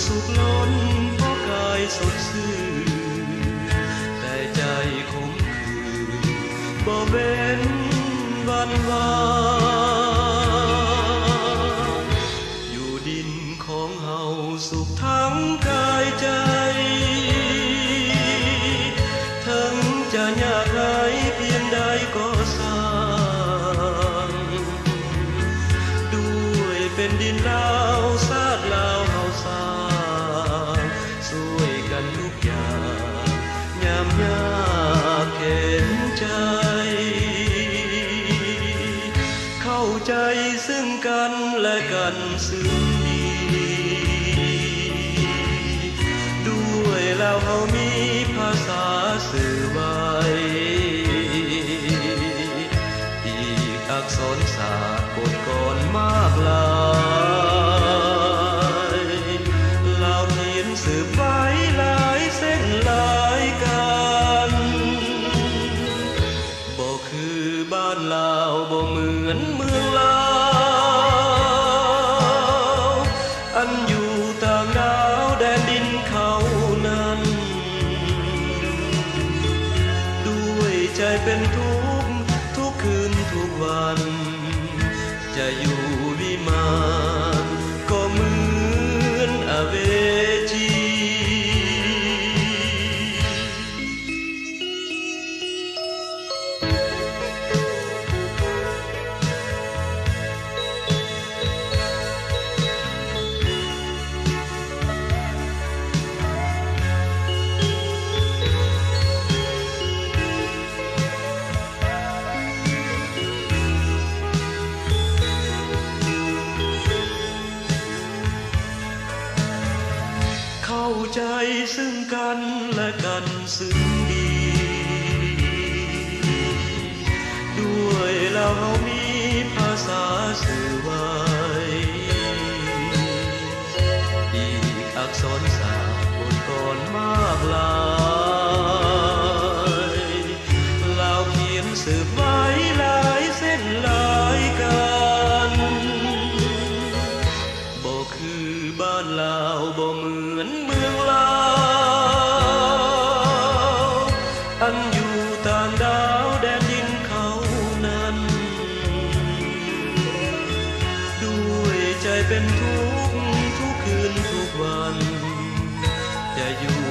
สุขล้นเพราะกายสดชื่นแต่ใจขมขื่นบ่เว้นวันวานอยู่ดินของเฮาสุขทั้งกายใจทั้งจะยากไรเพียงใดก็สร้างด้วยเป็นดินลาวซาดลาวเฮาสร้างช่วยกันทุกอย่างยามยากเข็นใจเข้าใจซึ่งกันและกันซึ่งดีด้วยแล้วเฮามีภาษาสื่อไว้อีกอักษรศาสตร์บทกลมากลายเราเขียนสืบไว้หลายเส้นหลายกันบ่คือบ้านลาวบ่เหมือนเมืองลาวอันอยู่ต่างดาวแดนดินเขานั้นด้วยใจเป็นทุกข์ทุกคืนทุกวันจะอยู่วิมานก็เหมือนอเวจีเข้าใจซึ่งกันและกันซึ่งดีด้วยแล้วเรามีภาษาสื่อไว้อีกอักษรศาสตร์บทกลมากลายเราเขียนสืบไว้หลายเส้นหลายกันบ่คือบ้านลาวบ่เหมือนเมืองลาวอันอยู่ต่างดาวแดนดินเขานั้นด้วยใจเป็นทุกข์ทุกคืนทุกวันจะอยู่